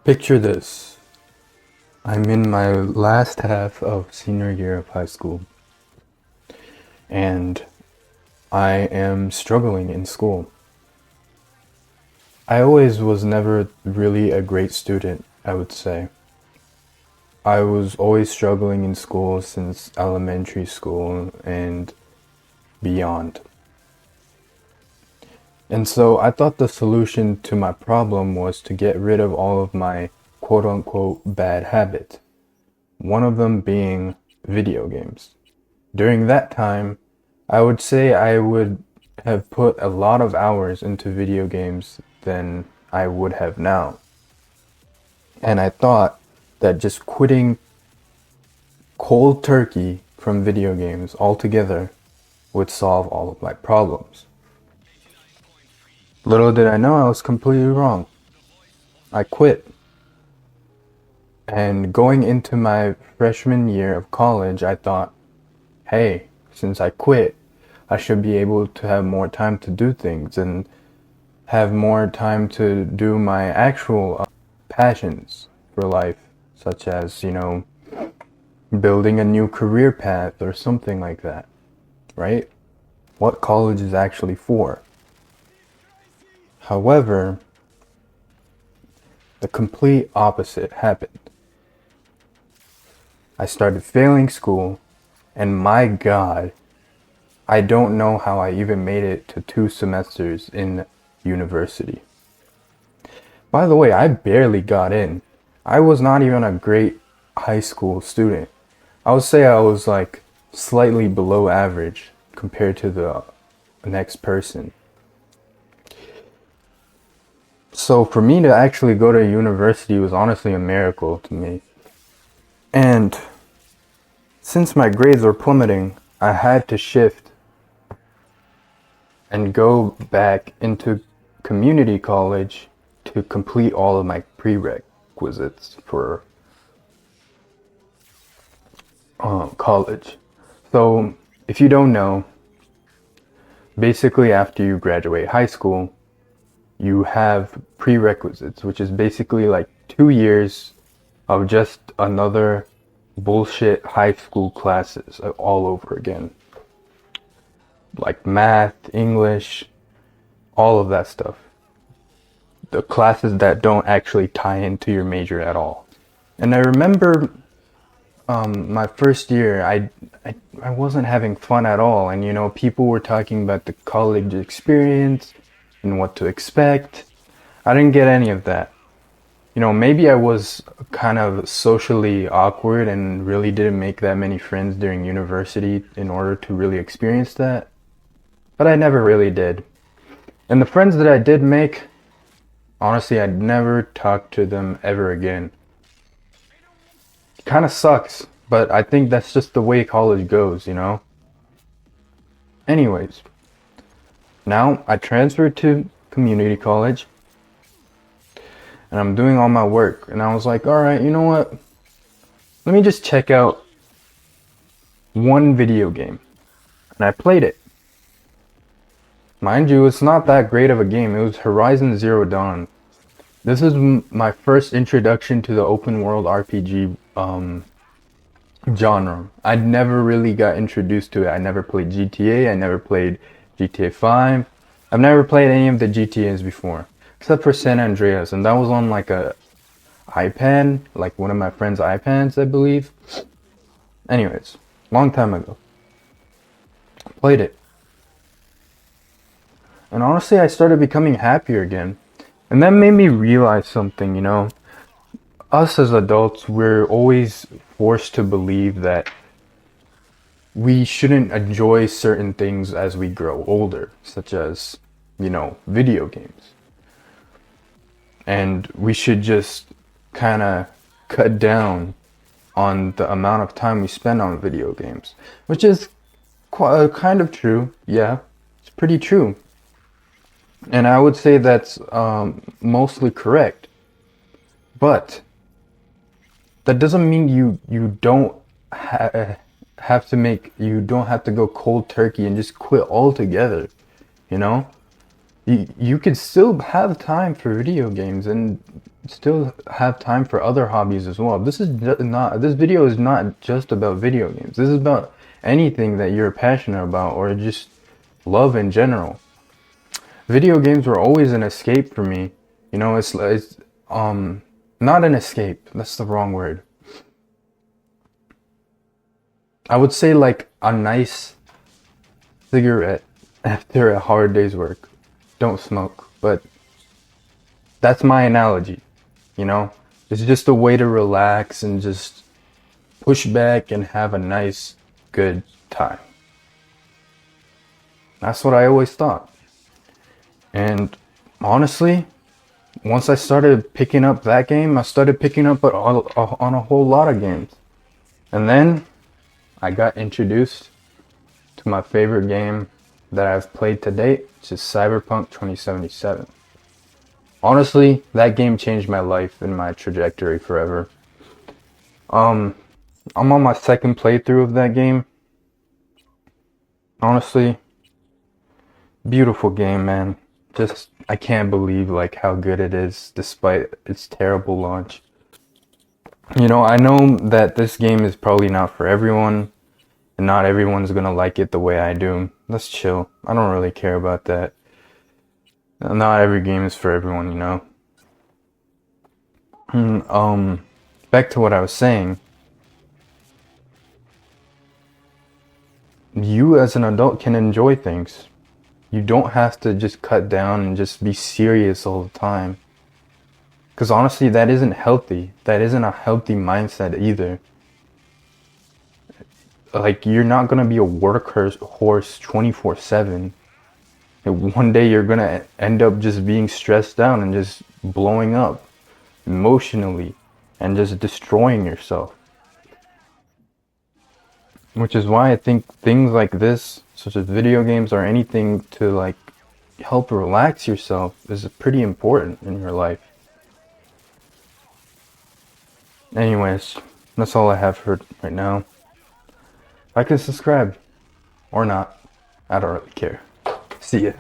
Picture this. I'm in my last half of senior year of high school, and I am struggling in school. I always was never really a great student, I would say. I was always struggling in school since elementary school and beyond. And so I thought the solution to my problem was to get rid of all of my quote unquote bad habits. One of them being video games. During that time, I would say I would have put a lot of hours into video games than I would have now. And I thought that just quitting cold turkey from video games altogether would solve all of my problems. Little did I know I was completely wrong. I quit. And going into my freshman year of college, I thought, hey, since I quit, I should be able to have more time to do things and have more time to do my actual passions for life, such as, building a new career path or something like that, right? What college is actually for. However, the complete opposite happened. I started failing school, and my God, I don't know how I even made it to 2 semesters in university. By the way, I barely got in. I was not even a great high school student. I would say I was like slightly below average compared to the next person. So for me to actually go to university was honestly a miracle to me. And since my grades were plummeting, I had to shift and go back into community college to complete all of my prerequisites for college. So if you don't know, basically after you graduate high school, you have prerequisites, which is basically like 2 years of just another bullshit high school classes all over again. Like math, English, all of that stuff. The classes that don't actually tie into your major at all. And I remember my first year, I wasn't having fun at all. And people were talking about the college experience and what to expect. I didn't get any of that. Maybe I was kind of socially awkward and really didn't make that many friends during university in order to really experience that. But I never really did. And the friends that I did make, honestly, I'd never talk to them ever again. Kind of sucks, but I think that's just the way college goes, Anyways, now I transferred to community college. And I'm doing all my work. And I was like, all right, you know what? Let me just check out one video game. And I played it. Mind you, it's not that great of a game. It was Horizon Zero Dawn. This is my first introduction to the open world RPG genre. I never really got introduced to it. I never played GTA. I never played GTA 5. I've never played any of the GTAs before. Except for San Andreas, and that was on like a iPad, like one of my friend's iPads, I believe. Anyways, long time ago. Played it. And honestly, I started becoming happier again. And that made me realize something, Us as adults, we're always forced to believe that we shouldn't enjoy certain things as we grow older, such as, video games. And we should just kind of cut down on the amount of time we spend on video games, which is kind of true. Yeah, it's pretty true. And I would say that's mostly correct. But that doesn't mean you don't you don't have to go cold turkey and just quit altogether, You could still have time for video games and still have time for other hobbies as well. This video is not just about video games. This is about anything that you're passionate about or just love in general. Video games were always an escape for me. You know, it's not an escape. That's the wrong word. I would say like a nice cigarette after a hard day's work. Don't smoke, but that's my analogy. You know, it's just a way to relax and just push back and have a nice, good time. That's what I always thought. And honestly, once I started picking up that game, I started picking up on a whole lot of games. And then I got introduced to my favorite game that I've played to date, which is Cyberpunk 2077. Honestly, that game changed my life and my trajectory forever. I'm on my second playthrough of that game. Honestly, beautiful game, man. Just, I can't believe like how good it is despite its terrible launch. You know, I know that this game is probably not for everyone, and not everyone's gonna like it the way I do. Let's chill. I don't really care about that. Not every game is for everyone, you know. Back to what I was saying. You as an adult can enjoy things. You don't have to just cut down and just be serious all the time. Because honestly, that isn't healthy. That isn't a healthy mindset either. Like, you're not gonna be a workhorse 24/7. One day you're gonna end up just being stressed out and just blowing up emotionally and just destroying yourself. Which is why I think things like this, such as video games or anything to like help relax yourself, is pretty important in your life. Anyways, that's all I have for right now. Like and subscribe. Or not. I don't really care. See ya.